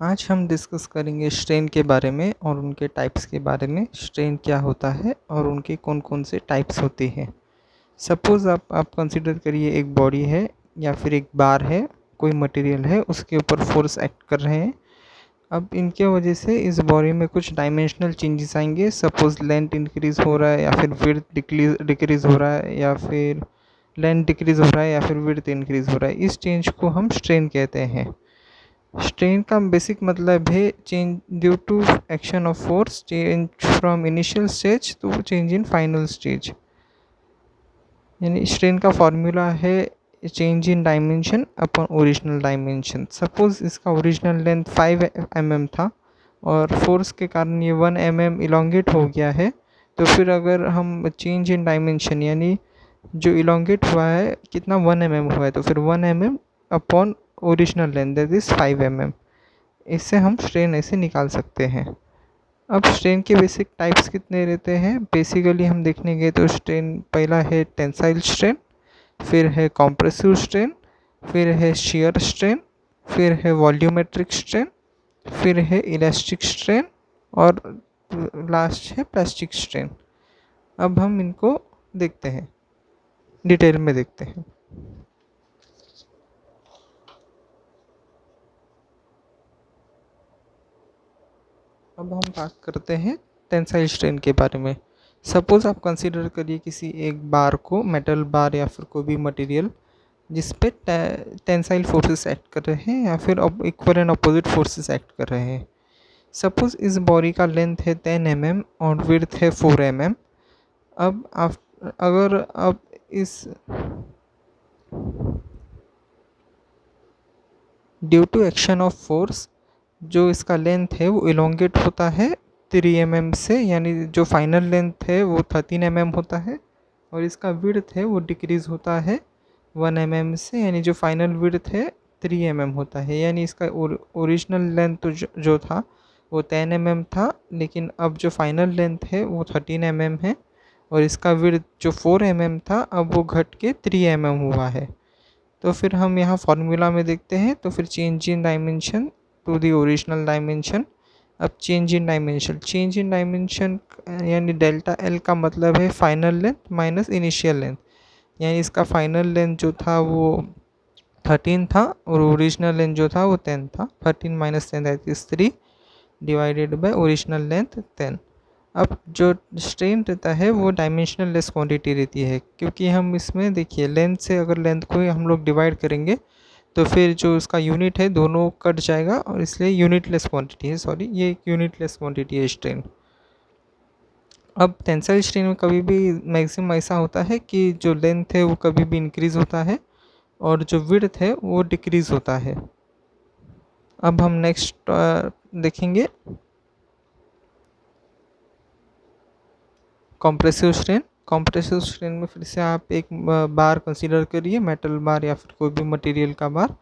आज हम डिस्कस करेंगे स्ट्रेन के बारे में और उनके टाइप्स के बारे में। स्ट्रेन क्या होता है और उनके कौन कौन से टाइप्स होते हैं। सपोज़ आप कंसिडर करिए एक बॉडी है या फिर एक बार है, कोई मटेरियल है, उसके ऊपर फोर्स एक्ट कर रहे हैं। अब इनके वजह से इस बॉडी में कुछ डायमेंशनल चेंजेस आएंगे। सपोज़ लेंथ इंक्रीज़ हो रहा है या फिर विड्थ डिक्रीज़ हो रहा है, या फिर लेंथ डिक्रीज़ हो रहा है या फिर विड्थ इंक्रीज़ हो रहा है। इस चेंज को हम स्ट्रेन कहते हैं। स्ट्रेन का बेसिक मतलब है change due to action of force, change from initial stage to change in final stage. यानी स्ट्रेन का फॉर्मूला है change in dimension upon original dimension. Suppose इसका ओरिजिनल लेंथ 5 mm था और फोर्स के कारण ये 1 mm इलोंगेट हो गया है। तो फिर अगर हम चेंज इन डायमेंशन यानी जो इलोंगेट हुआ है कितना 1 mm हुआ है, तो फिर 1 mm upon original length that is 5 mm। इससे हम स्ट्रेन ऐसे निकाल सकते हैं। अब स्ट्रेन के बेसिक टाइप्स कितने रहते हैं, बेसिकली हम देखने गए तो स्ट्रेन पहला है टेंसाइल स्ट्रेन, फिर है कॉम्प्रेसिव स्ट्रेन, फिर है शियर स्ट्रेन, फिर है वॉल्यूमेट्रिक स्ट्रेन, फिर है इलास्टिक स्ट्रेन और लास्ट है प्लास्टिक स्ट्रेन। अब हम इनको देखते हैं, डिटेल में देखते हैं। अब हम बात करते हैं टेंसाइल स्ट्रेन के बारे में। सपोज़ आप कंसीडर करिए किसी एक बार को, मेटल बार या फिर कोई भी मटेरियल जिस पे टेंसाइल फोर्सेस एक्ट कर रहे हैं या फिर equal and opposite forces act कर रहे हैं। सपोज़ इस बॉडी का लेंथ है 10 mm और विड्थ है 4 mm। अब आप अगर अब इस due to action of force जो इसका लेंथ है वो इलोंगेट होता है 3 mm से, यानी जो फाइनल लेंथ है वो 13 mm होता है, और इसका विड्थ है वो डिक्रीज़ होता है 1 mm से, यानी जो फाइनल विड्थ है 3 mm होता है। यानी इसका ओरिजिनल लेंथ तो जो था वो 10 mm था, लेकिन अब जो फाइनल लेंथ है वो 13 mm है, और इसका विड्थ जो 4 mm था अब वो घट के 3 mm हुआ है। तो फिर हम यहाँ फार्मूला में देखते हैं, तो फिर change in dimension to the original dimension. अब चेंज इन डायमेंशन यानी डेल्टा एल का मतलब है final length minus initial length. यानी इसका फाइनल लेंथ जो था वो 13 था और ओरिजिनल लेंथ जो था वो 10 था। 13 minus 10 that is 3 divided by original length 10। अब जो स्ट्रेन रहता है वो डायमेंशनल लेस क्वांटिटी रहती है, क्योंकि हम इसमें देखिए लेंथ से अगर लेंथ को हम लोग डिवाइड करेंगे तो फिर जो उसका यूनिट है दोनों कट जाएगा, और इसलिए यूनिटलेस क्वांटिटी है, सॉरी ये एक यूनिटलेस क्वांटिटी है स्ट्रेन। अब टेंसाइल स्ट्रेन में कभी भी मैक्सिमम ऐसा होता है कि जो लेंथ है वो कभी भी इंक्रीज़ होता है और जो विड्थ है वो डिक्रीज़ होता है। अब हम नेक्स्ट देखेंगे कॉम्प्रेसिव स्ट्रेन में फिर से आप एक बार कंसीडर करिए, मेटल बार या फिर कोई भी मटेरियल का बार।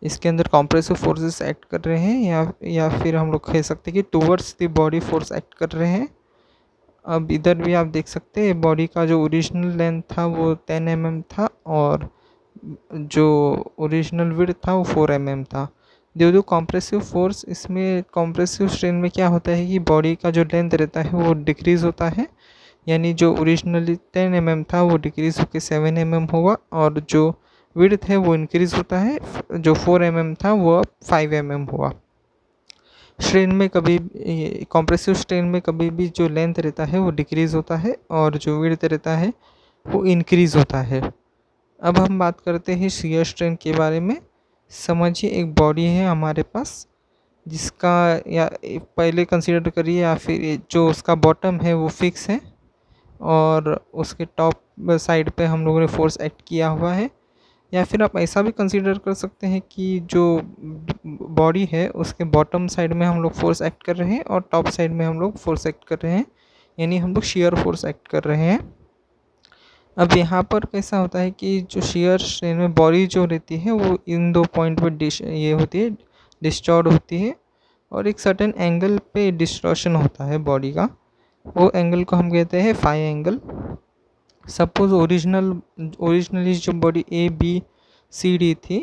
इसके अंदर कॉम्प्रेसिव फोर्सेस एक्ट कर रहे हैं या फिर हम लोग कह सकते हैं कि towards the body force act कर रहे हैं। अब इधर भी आप देख सकते हैं बॉडी का जो ओरिजिनल लेंथ था वो 10 mm था और जो ओरिजिनल विड्थ था वो 4 mm था। ड्यू टू कॉम्प्रेसिव फोर्स, इसमें कॉम्प्रेसिव स्ट्रेन में क्या होता है कि बॉडी का जो लेंथ रहता है वो डिक्रीज़ होता है, यानी जो ओरिजिनली 10 mm था वो डिक्रीज़ होकर 7 mm होगा, और जो विड्थ है वो इंक्रीज़ होता है, जो 4 mm था वो अब 5 mm हुआ। स्ट्रेन में कभी कॉम्प्रेसिव स्ट्रेन में कभी भी जो लेंथ रहता है वो डिक्रीज़ होता है और जो विड्थ रहता है वो इंक्रीज़ होता है। अब हम बात करते हैं शियर स्ट्रेन के बारे में। समझिए एक बॉडी है हमारे पास जिसका, या पहले कंसीडर करिए या फिर जो उसका बॉटम है वो फिक्स है और उसके टॉप साइड पे हम लोगों ने फोर्स एक्ट किया हुआ है, या फिर आप ऐसा भी कंसीडर कर सकते हैं कि जो बॉडी है उसके बॉटम साइड में हम लोग फोर्स एक्ट कर रहे हैं और टॉप साइड में हम लोग फोर्स एक्ट कर रहे हैं, यानी हम लोग शियर फोर्स एक्ट कर रहे हैं। अब यहाँ पर कैसा होता है कि जो शियर स्ट्रेन में बॉडी जो रहती है वो इन दो पॉइंट पर ये होती है, डिस्टॉर्ट होती है, और एक सर्टेन एंगल पे डिस्टॉर्शन होता है बॉडी का। वो एंगल को हम कहते हैं फाई एंगल। सपोज ओरिजिनली जो body A B C D थी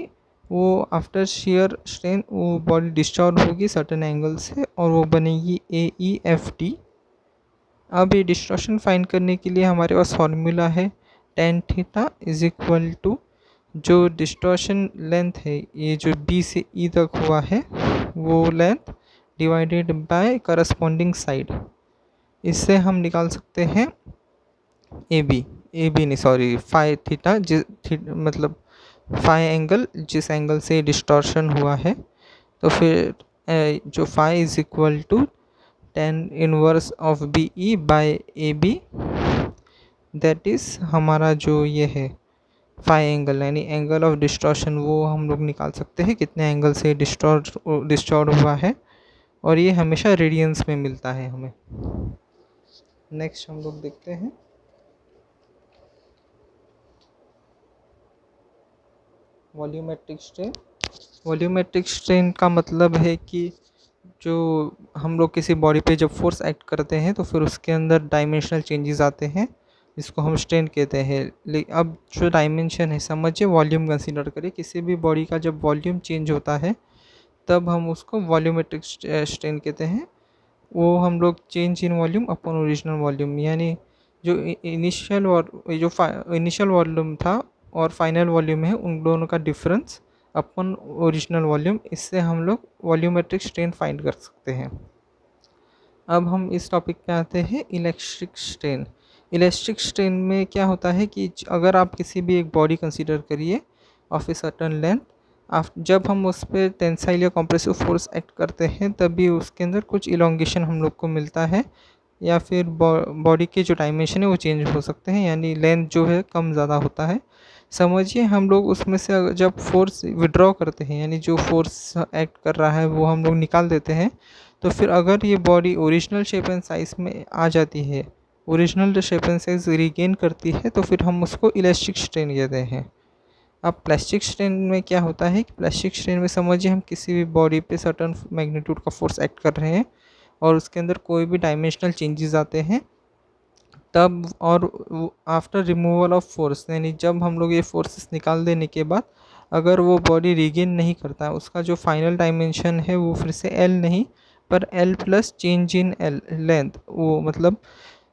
वो आफ्टर शियर स्ट्रेन वो बॉडी डिस्टॉर्ब होगी सर्टेन एंगल से और वो बनेगी AEFT। अब ये डिस्टॉर्शन फाइंड करने के लिए हमारे पास फॉर्मूला है tan theta is equal to जो डिस्टॉर्शन लेंथ है ये जो B से E तक हुआ है वो length divided by corresponding side. इससे हम निकाल सकते हैं ए बी नहीं सॉरी फाई थीटा मतलब फाई एंगल जिस एंगल से डिस्टॉर्शन हुआ है। तो फिर जो phi is equal to tan inverse of B E by A B, that is हमारा जो ये है फाई एंगल यानी एंगल ऑफ डिस्टॉर्शन वो हम लोग निकाल सकते हैं कितने एंगल से डिस्टॉर्ट हुआ है, और ये हमेशा रेडियंस में मिलता है हमें। नेक्स्ट हम लोग देखते हैं वॉल्यूमेट्रिक स्ट्रेन। वॉल्यूमेट्रिक स्ट्रेन का मतलब है कि जो हम लोग किसी बॉडी पे जब फोर्स एक्ट करते हैं तो फिर उसके अंदर डायमेंशनल चेंजेस आते हैं जिसको हम स्ट्रेन कहते हैं। लेकिन अब जो डायमेंशन है समझिए वॉल्यूम कंसीडर करिए, किसी भी बॉडी का जब वॉल्यूम चेंज होता है तब हम उसको वॉल्यूमेट्रिक स्ट्रेन कहते हैं। वो हम लोग change in volume upon original volume यानी जो इनिशियल वॉल्यूम था और फाइनल वॉल्यूम है उन दोनों का डिफरेंस अपन ओरिजिनल वॉल्यूम, इससे हम लोग वॉल्यूमेट्रिक स्ट्रेन फाइंड कर सकते हैं। अब हम इस टॉपिक पे आते हैं इलेक्ट्रिक स्ट्रेन। इलेक्ट्रिक स्ट्रेन में क्या होता है कि अगर आप किसी भी एक बॉडी कंसीडर करिए ऑफ ए सर्टन लेंथ, जब हम उस पर टेंसाइल या कॉम्प्रेसिव फोर्स एक्ट करते हैं तभी उसके अंदर कुछ इलोंगेशन हम लोग को मिलता है या फिर बॉडी के जो डायमेंशन है वो चेंज हो सकते हैं यानी लेंथ जो है कम ज़्यादा होता है। समझिए हम लोग उसमें से जब फोर्स विड्रॉ करते हैं यानी जो फोर्स एक्ट कर रहा है वो हम लोग निकाल देते हैं, तो फिर अगर ये body original shape and size में आ जाती है, original shape and size regain करती है, तो फिर हम उसको इलास्टिक स्ट्रेन कहते हैं। अब प्लास्टिक स्ट्रेन में क्या होता है कि प्लास्टिक स्ट्रेन में समझिए हम किसी भी बॉडी पे सर्टन मैग्नीट्यूड का फोर्स एक्ट कर रहे हैं और उसके अंदर कोई भी डायमेंशनल चेंजेस आते हैं तब, और आफ्टर रिमूवल ऑफ फोर्स यानी जब हम लोग ये फोर्सेस निकाल देने के बाद अगर वो बॉडी रिगेन नहीं करता, उसका जो फाइनल डायमेंशन है वो फिर से एल नहीं पर L plus change in L length, वो मतलब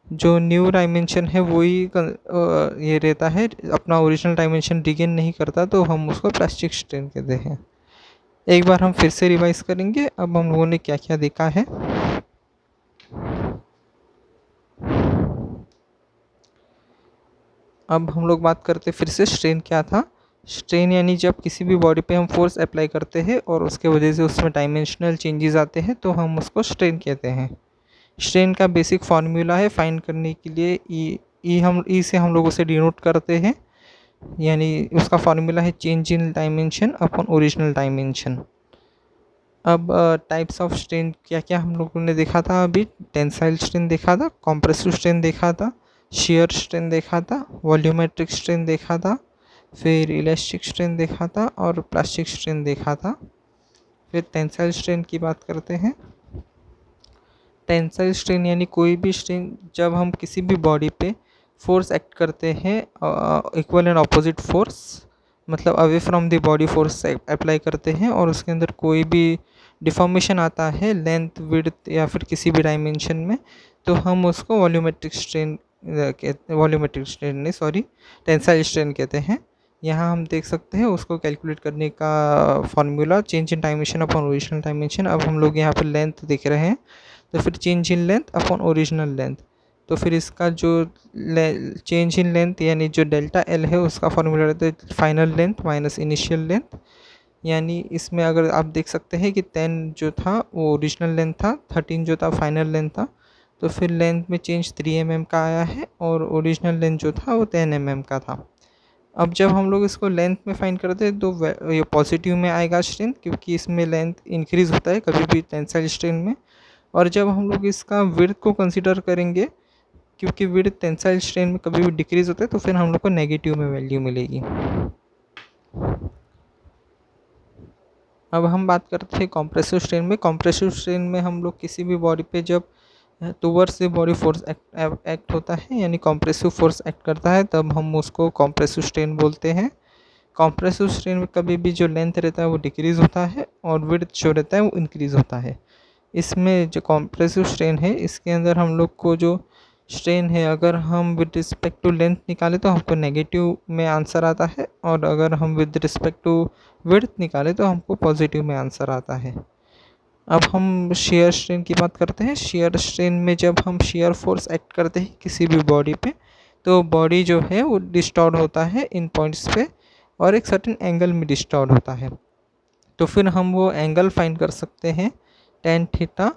जो न्यू डायमेंशन है वही ये रहता है, अपना ओरिजिनल डायमेंशन रिगेन नहीं करता, तो हम उसको प्लास्टिक स्ट्रेन कहते हैं। एक बार हम फिर से रिवाइज करेंगे अब हम लोगों ने क्या क्या देखा है। अब हम लोग बात करते फिर से स्ट्रेन क्या था। स्ट्रेन यानी जब किसी भी बॉडी पे हम फोर्स अप्लाई करते हैं और उसके वजह से उसमें डायमेंशनल चेंजेस आते हैं तो हम उसको स्ट्रेन कहते हैं। स्ट्रेन का बेसिक फार्मूला है फाइंड करने के लिए ई से हम लोग उसे डिनोट करते हैं यानी उसका फार्मूला है change in dimension upon original dimension. अब टाइप्स ऑफ स्ट्रेन क्या क्या हम लोगों ने देखा था, अभी टेंसाइल स्ट्रेन देखा था, कॉम्प्रेसिव स्ट्रेन देखा था, शियर स्ट्रेन देखा था, वॉल्यूमेट्रिक स्ट्रेन देखा था, फिर इलास्टिक स्ट्रेन देखा था और प्लास्टिक स्ट्रेन देखा था। फिर टेंसाइल स्ट्रेन की बात करते हैं। टेंसाइल स्ट्रेन यानी कोई भी स्ट्रेन जब हम किसी भी बॉडी पे फोर्स एक्ट करते हैं इक्वल एंड अपोजिट फोर्स मतलब away from the body force apply करते हैं और उसके अंदर कोई भी डिफॉर्मेशन आता है लेंथ विड्थ या फिर किसी भी डायमेंशन में, तो हम उसको वॉल्यूमेट्रिक स्ट्रेन नहीं सॉरी टेंसाइल स्ट्रेन कहते हैं। यहाँ हम देख सकते हैं उसको कैलकुलेट करने का formula change in dimension upon original dimension. अब हम लोग यहाँ पर लेंथ देख रहे हैं तो फिर change in length upon original length, तो फिर इसका जो चेंज इन लेंथ यानी जो डेल्टा एल है उसका फार्मूला रहता है final length minus initial length. यानी इसमें अगर आप देख सकते हैं कि 10 जो था वो ओरिजिनल लेंथ था, 13 जो था फाइनल लेंथ था, तो फिर लेंथ में चेंज 3 mm का आया है और ओरिजिनल लेंथ जो था वो 10 mm का था। अब जब हम लोग इसको लेंथ में फाइंड करते हैं तो ये पॉजिटिव में आएगा स्ट्रेन क्योंकि इसमें लेंथ इंक्रीज़ होता है कभी भी टेंसाइल स्ट्रेन में, और जब हम लोग इसका विड्थ को कंसीडर करेंगे क्योंकि विड्थ टेंसाइल स्ट्रेन में कभी भी डिक्रीज़ होता है तो फिर हम लोग को नेगेटिव में वैल्यू मिलेगी। अब हम बात करते हैं कॉम्प्रेसिव स्ट्रेन में। कॉम्प्रेसिव स्ट्रेन में हम लोग किसी भी बॉडी पे जब टूवर्ड्स से बॉडी फोर्स एक्ट होता है यानी कॉम्प्रेसिव फोर्स एक्ट करता है तब हम उसको कॉम्प्रेसिव स्ट्रेन बोलते हैं। कॉम्प्रेसिव स्ट्रेन में कभी भी जो लेंथ रहता है वो डिक्रीज़ होता है और विड्थ जो रहता है वो इंक्रीज़ होता है। इसमें जो कॉम्प्रेसिव स्ट्रेन है इसके अंदर हम लोग को जो स्ट्रेन है अगर हम विद रिस्पेक्ट टू लेंथ निकालें तो हमको नेगेटिव में आंसर आता है, और अगर हम विद रिस्पेक्ट टू विड्थ निकालें तो हमको पॉजिटिव में आंसर आता है। अब हम शेयर स्ट्रेन की बात करते हैं। शेयर स्ट्रेन में जब हम शेयर फोर्स एक्ट करते हैं किसी भी बॉडी पे, तो बॉडी जो है वो डिस्टॉर्ट होता है इन पॉइंट्स पे और एक सर्टेन एंगल में डिस्टॉर्ट होता है। तो फिर हम वो एंगल फाइंड कर सकते हैं tan theta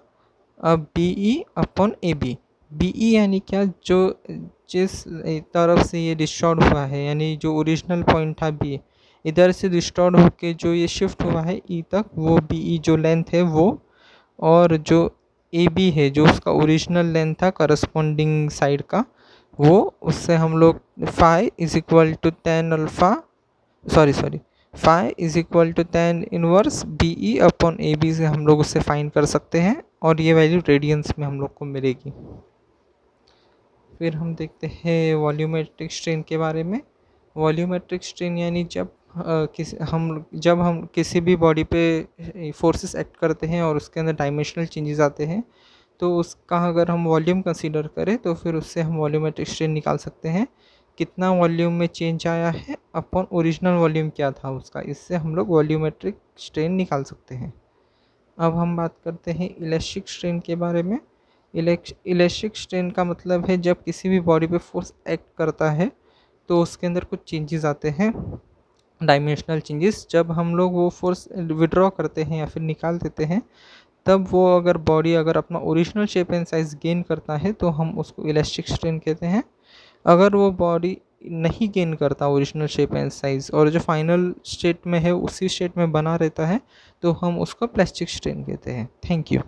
B E upon A B. B E यानी क्या, जो जिस तरफ से ये डिस्टॉर्ट हुआ है, यानी जो ओरिजिनल पॉइंट था बी, इधर से डिस्टॉर्ट होके जो ये शिफ्ट हुआ है ई तक, वो बी ई जो लेंथ है वो, और जो ए बी है जो उसका ओरिजिनल लेंथ था करस्पॉन्डिंग साइड का, वो उससे हम लोग phi is equal to tan alpha sorry phi is equal to tan inverse B E upon A B से हम लोग उससे फाइंड कर सकते हैं, और ये वैल्यू रेडियंस में हम लोग को मिलेगी। फिर हम देखते हैं वॉल्यूमेट्रिक स्ट्रेन के बारे में। वॉल्यूमेट्रिक स्ट्रेन यानी जब हम किसी भी बॉडी पे फोर्सेस एक्ट करते हैं और उसके अंदर डायमेंशनल चेंजेस आते हैं, तो उसका अगर हम वॉल्यूम कंसीडर करें तो फिर उससे हम वॉल्यूमेट्रिक स्ट्रेन निकाल सकते हैं। कितना वॉल्यूम में चेंज आया है अपॉन ओरिजिनल वॉल्यूम क्या था उसका, इससे हम लोग वॉल्यूमेट्रिक स्ट्रेन निकाल सकते हैं। अब हम बात करते हैं इलेक्ट्रिक स्ट्रेन के बारे में। इलेक्ट्रिक स्ट्रेन का मतलब है जब किसी भी बॉडी पे फोर्स एक्ट करता है तो उसके अंदर कुछ चेंजेस आते हैं, डायमेंशनल चेंजेस। जब हम लोग वो फोर्स विड्रॉ करते हैं या फिर निकाल देते हैं, तब वो अगर बॉडी अगर अपना original shape and size gain करता है तो हम उसको इलास्टिक स्ट्रेन कहते हैं। अगर वो बॉडी नहीं गेन करता ओरिजिनल शेप एंड साइज़ और जो फाइनल स्टेट में है उसी स्टेट में बना रहता है, तो हम उसको प्लास्टिक स्ट्रेन कहते हैं। Thank you.